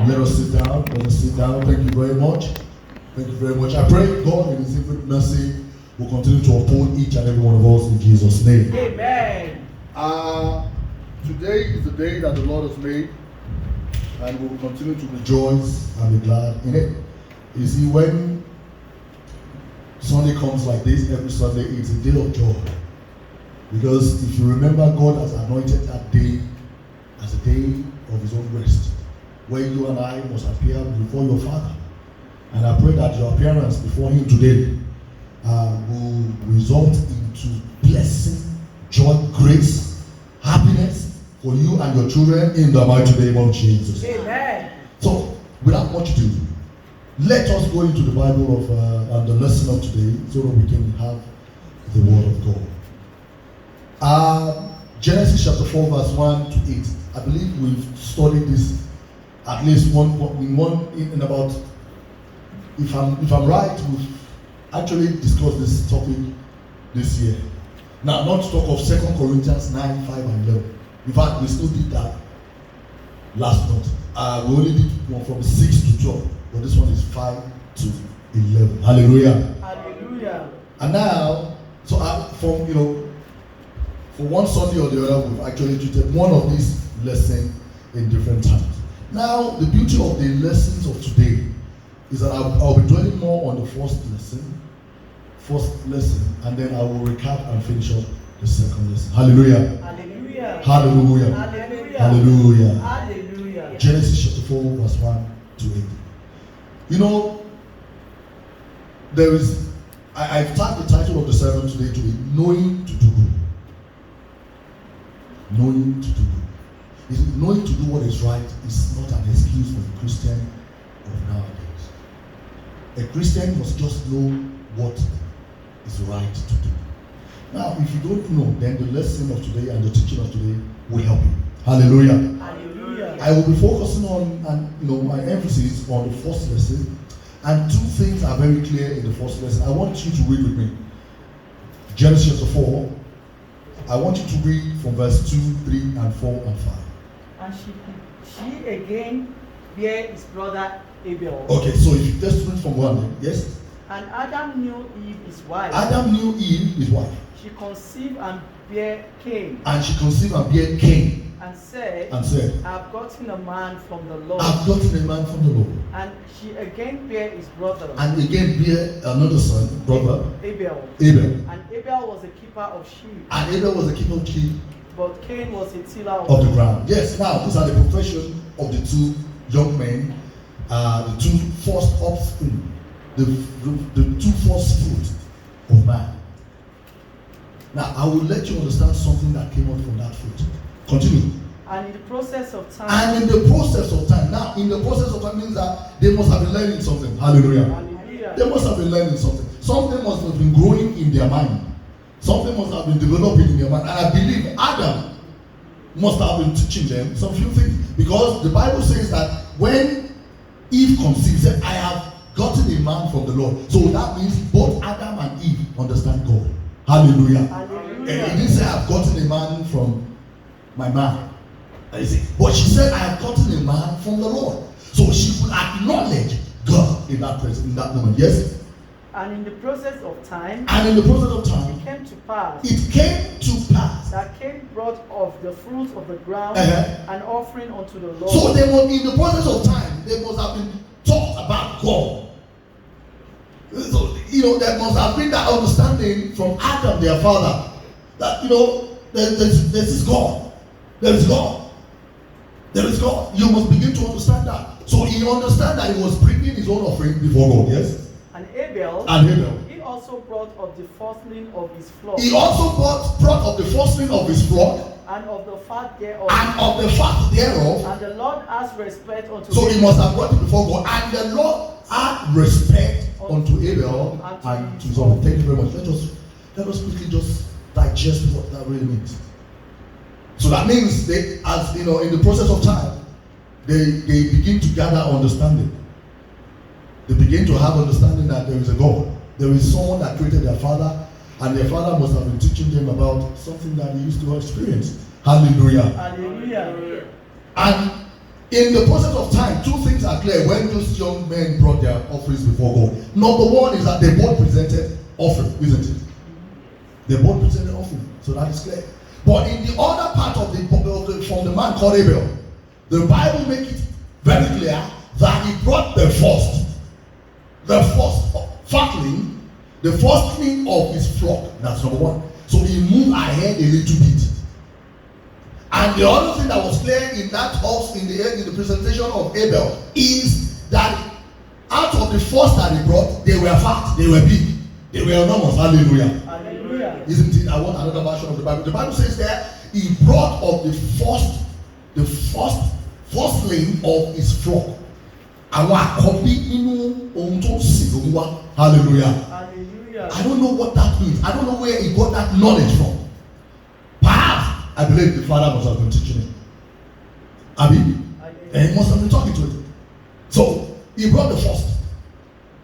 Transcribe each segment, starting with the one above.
Let us sit down. Let us sit down. Thank you very much. Thank you very much. I pray God in His infinite mercy will continue to uphold each and every one of us in Jesus' name. Amen. Today is the day that the Lord has made, and we will continue to rejoice and be glad in it. You see, when Sunday comes like this, every Sunday, it's a day of joy. Because if you remember, God has anointed that day as a day of His own rest, where you and I must appear before your Father. And I pray that your appearance before Him today will result into blessing, joy, grace, happiness for you and your children in the mighty name of Jesus. Amen. So, without much ado, let us go into the Bible of the lesson of today so that we can have the Word of God. Genesis chapter 4 verse 1 to 8. I believe we've studied this at least in about, if I'm right, we've actually discussed this topic this year. Now, not to talk of 2 Corinthians 9, 5 and 11. In fact, we still did that last month. We only did one from 6 to 12, but this one is 5 to 11. Hallelujah. Hallelujah. And now, so for one Sunday or the other, we've actually treated one of these lessons in different times. Now, the beauty of the lessons of today is that I'll be dwelling more on the first lesson, and then I will recap and finish up the second lesson. Hallelujah. Hallelujah. Hallelujah. Hallelujah. Hallelujah. Hallelujah. Genesis chapter 4, verse 1 to 8. You know, I've tagged the title of the sermon today to be Knowing to Do Good. Knowing to do good. Knowing to do what is right is not an excuse for a Christian of nowadays. A Christian must just know what is right to do. Now, if you don't know, then the lesson of today and the teaching of today will help you. Hallelujah. Hallelujah. I will be focusing on, my emphasis on the first lesson, and two things are very clear in the first lesson. I want you to read with me. Genesis chapter 4. I want you to read from verse 2, 3, and 4, and 5. And she again bare his brother Abel. Okay, so if you just read from one, yes? And Adam knew Eve his wife. Adam knew Eve, his wife. She conceived and bare Cain. And she conceived and bare Cain. And said, I have gotten a man from the Lord. I've gotten a man from the Lord. And she again bare his brother. And again bare another son, brother, Abel. And Abel was a keeper of sheep. And Abel was a keeper of sheep. But Cain was a tiller of the ground. Yes, now these are the profession of the two young men, the two first offspring, the two first fruit of man. Now, I will let you understand something that came out from that fruit. Continue. And in the process of time. Now, in the process of time means that they must have been learning something. Hallelujah. Hallelujah. They must have been learning something. Something must have been growing in their mind. Something must have been developing in their mind. And I believe Adam must have been teaching them some few things. Because the Bible says that when Eve conceived, said, I have gotten a man from the Lord. So that means both Adam and Eve understand God. Hallelujah. Hallelujah. And he didn't say, I have gotten a man from my man. But she said, I have gotten a man from the Lord. So she could acknowledge God in that moment. Yes? And in the process of time. It came to pass. That Cain brought of the fruit of the ground an offering unto the Lord. So in the process of time, they must have been taught about God. So, there must have been that understanding from Adam, their father, that, there's God. There is God. There is God. You must begin to understand that. So he understand that he was bringing his own offering before God, yes? And Abel, he also brought of the firstling of his flock. He also brought of the firstling of his flock. And of the fat thereof. And the Lord has respect unto So Abel. he must have brought it before God. And the Lord had respect unto Abel and to his own. Thank you very much. Let us quickly just digest what that really means. So that means in the process of time, they begin to gather understanding. They begin to have understanding that there is a God. There is someone that created their father, and their father must have been teaching them about something that they used to experience. Hallelujah. Hallelujah. And in the process of time, two things things are clear when those young men brought their offerings before God. Number one is that they both presented offering, isn't it? They both presented offering, so that is clear. But in the other part of the from the man called Abel, the Bible makes it very clear that he brought the first fatling, the firstling of his flock. That's number one. So he moved ahead a little bit. And the other thing that was clear in that house in the presentation of Abel is that out of the first that he brought, they were fat, they were big, they were enormous. Hallelujah. Hallelujah. Isn't it? I want another version of the Bible. The Bible says there he brought of the firstling of his flock. Hallelujah. Hallelujah. I don't know what that means. I don't know where he got that knowledge from. Perhaps I believe the father must have been teaching him. Abi, and he must have been talking to him. So he brought the first.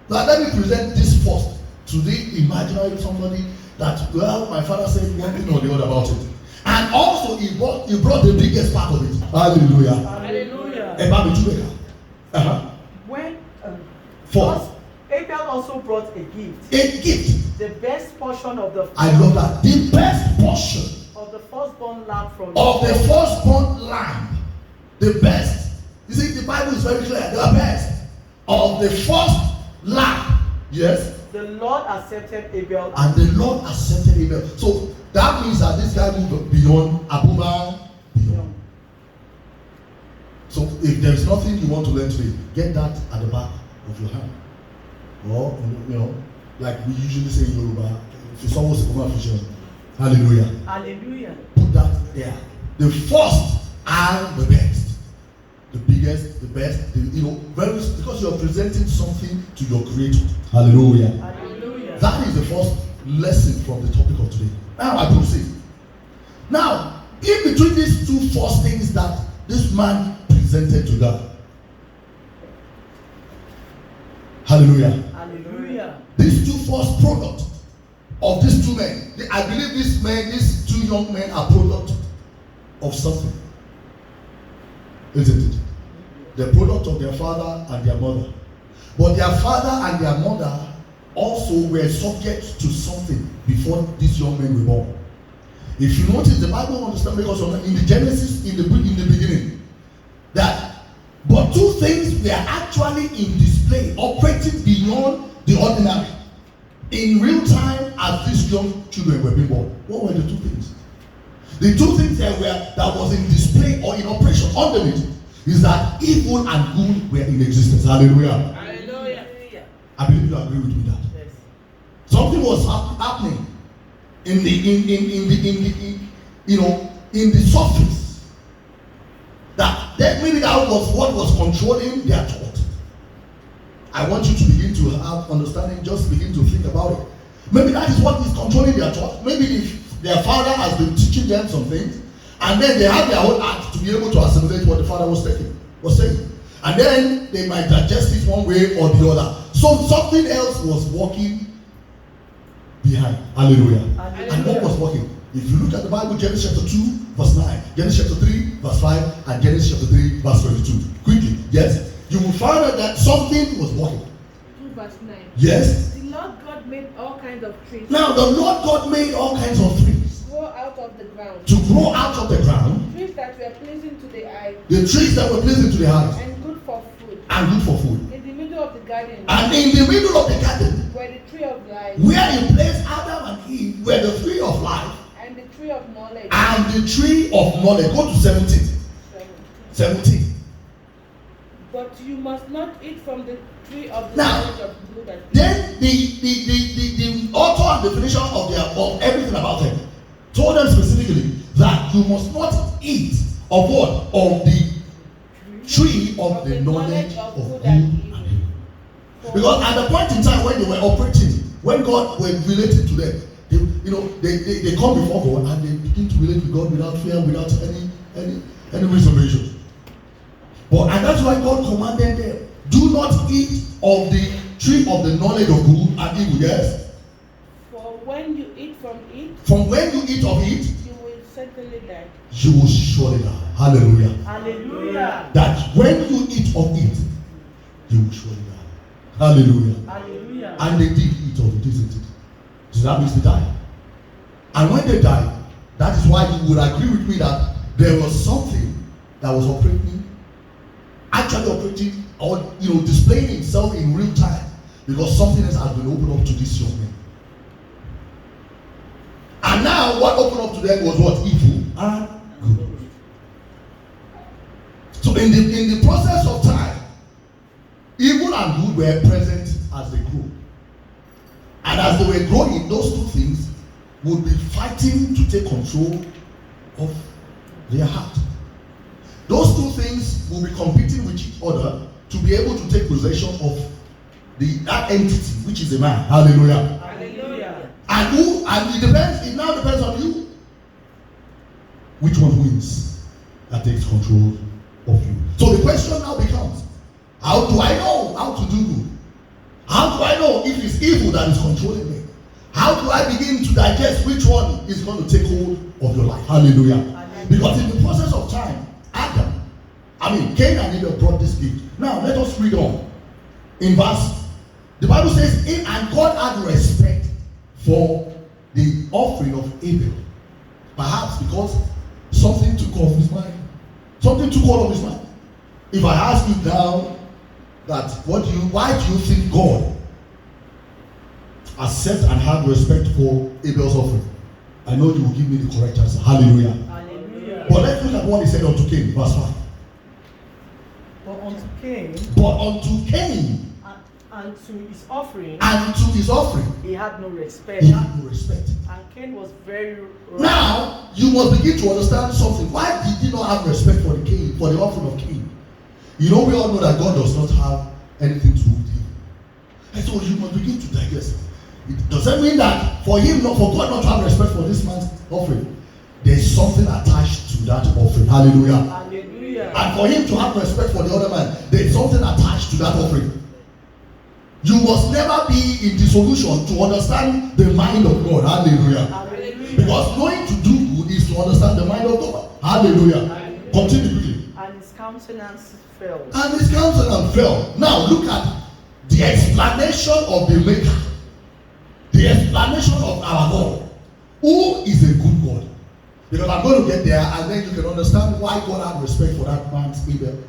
Now let me present this first to the imaginary somebody that, well, my father said one thing or the other about it. And also he brought the biggest part of it. Hallelujah. Hallelujah. When First, Abel also brought a gift. a gift. The best portion of the I love that. The best portion of the firstborn lamb from of the firstborn lamb. The best. You see, the Bible is very clear. The best of the first lamb. Yes. The Lord accepted Abel. And the Lord accepted Abel. So that means that this guy moved beyond Abba. Beyond. So if there's nothing you want to learn today, get that at the back of your hand. Or, like we usually say in Yoruba, if it's almost a common vision. Hallelujah. Hallelujah. Put that there. The first and the best. The biggest, the best, because you are presenting something to your creator. Hallelujah. Hallelujah. That is the first lesson from the topic of today. Now I proceed. Now, in between these two first things that this man presented to God. Hallelujah. Hallelujah. These two first products of these two men. I believe these two young men are product of something. Isn't it? The product of their father and their mother. But their father and their mother also were subject to something before these young men were born. If you notice, the Bible understands because in the Genesis, in the beginning, that but two things were actually in display, operating beyond the ordinary, in real time as these young children were being born. What were the two things? The two things that was in display or in operation underneath is that evil and good were in existence. Hallelujah. Hallelujah. I believe you agree with me that. Yes. Something was happening in the surface. That maybe that was what was controlling their thought. I want you to begin to have understanding, just begin to think about it. Maybe that is what is controlling their thought. Maybe if their father has been teaching them some things, and then they have their own act to be able to assimilate what the father was saying. And then they might digest it one way or the other. So something else was working behind. Hallelujah. And what was working? If you look at the Bible, Genesis chapter 2, verse 9, Genesis chapter 3, verse 5, and Genesis chapter 3, verse 22. Quickly, yes. You will find out that something was working. 2 verse 9. Yes. The Lord God made all kinds of trees. Now the Lord God made all kinds of trees. Grow out of the ground. To grow out of the ground. Trees that were pleasing to the eye. The trees that were pleasing to the eyes. And good for food. And good for food. In the middle of the garden. And in the middle of the garden. Were the tree of life. Where he placed Adam and Eve were the tree of life. And the tree of knowledge. And the tree of knowledge. Go to 17. 17. But you must not eat from the tree of the Now, knowledge of good and evil. then the author and definition of everything about them told them specifically that you must not eat of what? Of the tree of the knowledge of good and evil. Because at the point in time when they were operating, when God was related to them, they come before God and they begin to relate with God without fear, without any reservation. And that's why God commanded them, do not eat of the tree of the knowledge of good and evil. Yes. For when you eat from it, from when you eat of it, you will certainly die. You will surely die. Hallelujah. Hallelujah. That when you eat of it, you will surely die. Hallelujah. Hallelujah. And they did eat of it, isn't it? So that means they died. And when they died, that is why you would agree with me that there was something that was actually operating or displaying itself in real time, because something else has been opened up to this young man. And now what opened up to them was what? Evil and good. So in the process of time, evil and good were present as they grew. And as they were growing, those two things would be fighting to take control of their heart. Those two things will be competing with each other to be able to take possession of that entity, which is a man. Hallelujah. Hallelujah. And it now depends on you. Which one wins that takes control of you? So the question now becomes, how do I know how to do good? How do I know if it's evil that is controlling me? How do I begin to digest which one is going to take hold of your life? Hallelujah. Because in the process of time, Cain and Abel brought this gift. Now let us read on. In verse, the Bible says, and God had respect for the offering of Abel. Perhaps because something took hold of his mind. Something took hold of his mind. If I ask you now that why do you think God accept and have respect for Abel's offering? I know you will give me the correct answer. Hallelujah. Hallelujah. But let's look at what he said unto Cain, verse 5. But unto Cain, and to his offering, he had no respect. He had no respect. And Cain was very wroth. Now you must begin to understand something. Why did he not have respect for the offering of Cain? We all know that God does not have anything to do with him. And so you must begin to digest. It doesn't mean that for God not to have respect for this man's offering, there's something attached to that offering. Hallelujah. Hallelujah. And for him to have respect for the other man, there's something attached to that offering. You must never be in dissolution to understand the mind of God. Hallelujah. Hallelujah. Because knowing to do good is to understand the mind of God. Hallelujah. Hallelujah. Continue quickly. And his countenance fell. And his countenance fell. Now look at the explanation of the Maker. The explanation of our God. Who is a good God? Because I'm going to get there and then you can understand why God had respect for that man's Abel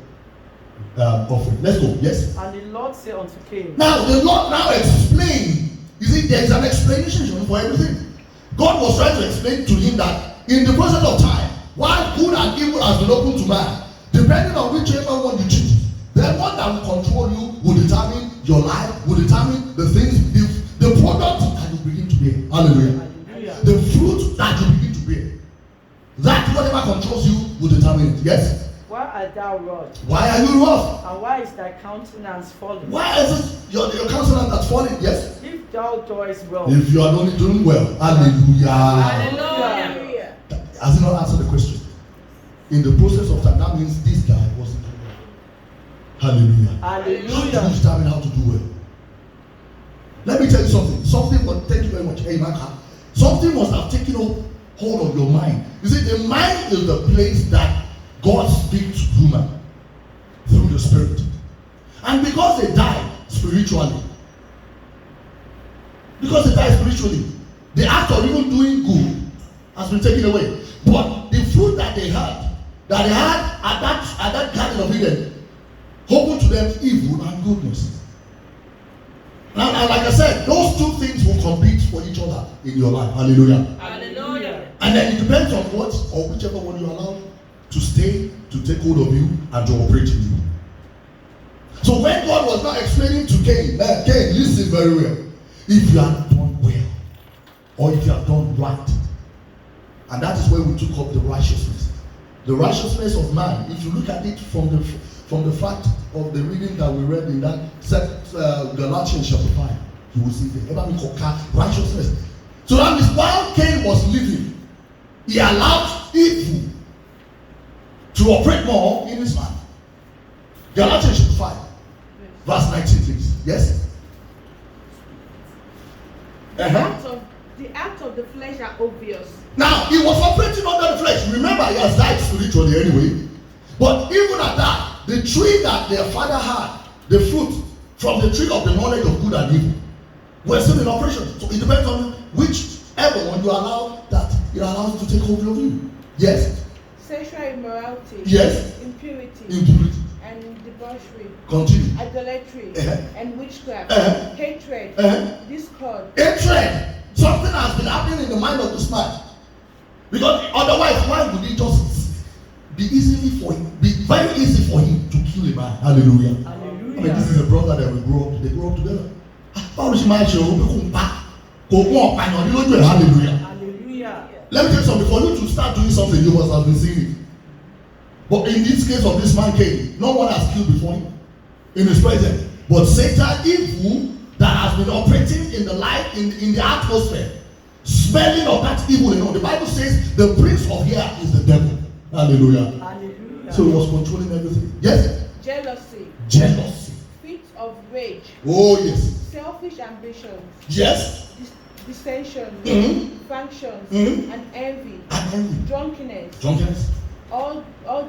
offering. Let's go. Yes. And the Lord said unto Cain. Now the Lord now explained. You see, there is an explanation for everything. God was trying to explain to him that in the process of time, while good and evil has been open to man, depending on whichever one you choose, the one that will control you will determine your life, will determine the things, the product that you begin to bear. Hallelujah. Hallelujah. The fruit that you begin to bear. That whatever controls you will determine it. Yes? Why art thou wroth? Why are you wroth? And why is thy countenance fallen? Why is it your countenance that's falling? Yes? If thou doest well. If you are only doing well. Hallelujah. Hallelujah. Has he not answered the question? In the process of time, that means this guy wasn't doing well. Hallelujah. How do you Hallelujah. determine how to do well? Let me tell you something. Thank you very much. Hey, Maka. Something must have taken hold of your mind. You see, the mind is the place that God speaks to human through the Spirit. And because they died spiritually, the act of even doing good has been taken away. But the fruit that they had at that Garden of Eden, opened to them evil and goodness. Now, like I said, those two things will compete for each other in your life. Hallelujah. Hallelujah. And then it depends on what or whichever one you allow to stay, to take hold of you, and to operate in you. So when God was now explaining to Cain, Cain, listen very well. If you have done well, or if you have done right, and that is where we took up the righteousness. The righteousness of man, if you look at it from the fact of the reading that we read in that Galatians chapter 5, you will see the righteousness. So that means while Cain was living, he allowed evil to operate more in his life. Galatians chapter 5, verse 19, please. Yes? The acts of the flesh are obvious. Now, he was operating under the flesh. Remember, he has died spiritually anyway. But even at that, the tree that their father had the fruit from the tree of the knowledge of good and evil were still in operation. So it depends on whichever one you allow that it allows you to take hold of you. Yes? Sexual immorality. Yes? Impurity. Impurity. And debauchery. Continue. Idolatry. And witchcraft. Hatred. Discord. Hatred. Something has been happening in the mind of this man. Because otherwise, why would it just be very easy for him to kill a man? Hallelujah. Hallelujah. I mean, this is a brother that they grew up together. Báwo ṣe máa ṣe òun pé kò ń pa kò gún ọ̀pàyàn ní lójú ẹ̀? Hallelujah. Hallelujah. Let me tell you something. For you to start doing something, you must have been seeing it. But in this case of this man Cain, no one has killed before him in his presence. But Satan, evil that has been operating in the life, in the atmosphere, smelling of that evil. You know, the Bible says the prince of here is the devil. Hallelujah. Hallelujah. So he was controlling everything. Yes. Jealousy. Jealousy. Fits of rage. Oh yes. Selfish ambitions. Yes. Dissension. Factions. And envy. And envy. Drunkenness. Drunkenness. All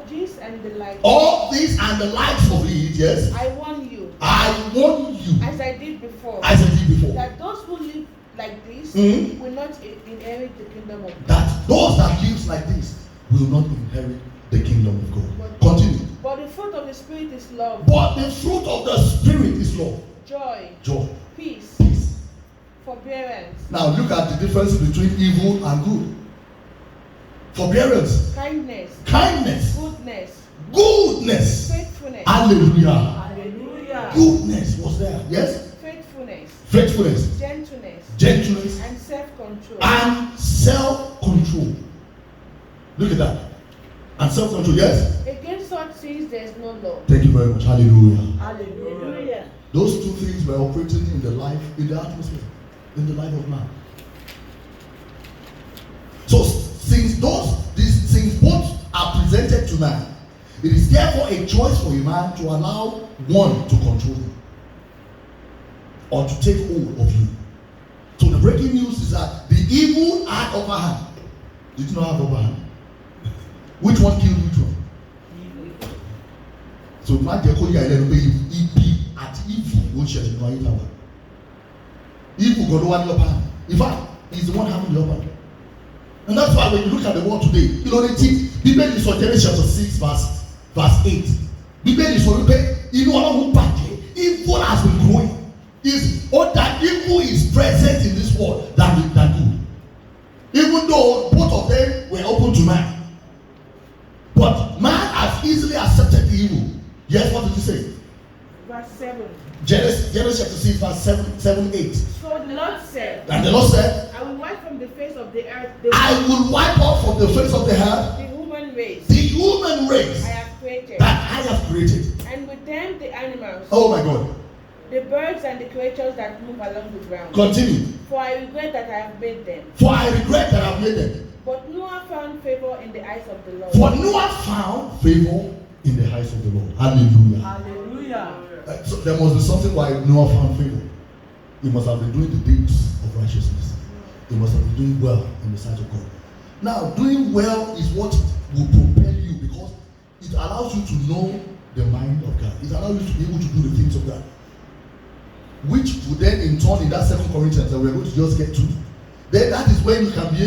this and the like. All these and the likes of it. Yes. I warn you. I warn you. As I did before. As I did before. That those who live like this will not inherit the kingdom of God. That those that live like this will not inherit the kingdom of God. Continue. But the fruit of the Spirit is love. But the fruit of the Spirit is love. Joy. Joy. Peace. Peace. Forbearance. Now look at the difference between evil and good. Forbearance. Kindness. Kindness. Goodness. Goodness. Faithfulness. Hallelujah. Hallelujah. Goodness was there. Yes. Faithfulness. Faithfulness. Gentleness. Gentleness. And self-control. And self-control. Look at that. And self-control. Yes. Against such things there is no law. Thank you very much. Hallelujah. Hallelujah. Those two things were operating in the atmosphere, in the life of man. So since these things both are presented to man, it is therefore a choice for a man to allow one to control him or to take hold of you. So the breaking news is that the evil had upper hand. Did you not have upper hand? Which one killed which one? So má jẹ́ kó yà ẹ́ lẹ́nu pé ibi àti evil ló ń ṣẹlẹ̀ nínú ayé táwa. Evil gan ló wá ní upper hand. In fact, he is the one having the upper hand. And that's why when you look at the world today, you know the thing, Bíbélì sọ Genesis chapter 6 verse 8. Bíbélì sọ wípé inú Ọlọ́run bàjẹ́, evil has been growing. That evil is present in this world than good. Even though both of them were open to man. But man has easily accepted the evil. Yes, what did he say? Verse 7. Genesis chapter 6 verse 7, 8. So the Lord said, And the Lord said, I will wipe from the face of the earth I will wipe off from the face of the earth the human race the human race I have created, that I have created. and with them the animals, Oh my God. the birds and the creatures that move along the ground. Continue. For I regret that I have made them. For I regret that I have made them. But Noah found favor in the eyes of the Lord. For Noah found favor in the eyes of the Lord. Hallelujah. Hallelujah. So there must be something why Noah found favor. He must have been doing the deeds of righteousness. He must have been doing well in the sight of God. Now, doing well is what will propel you because it allows you to know the mind of God. It allows you to be able to do the things of God. Which will then in turn in that 2 Corinthians that we're going to just get to, then that is when you can be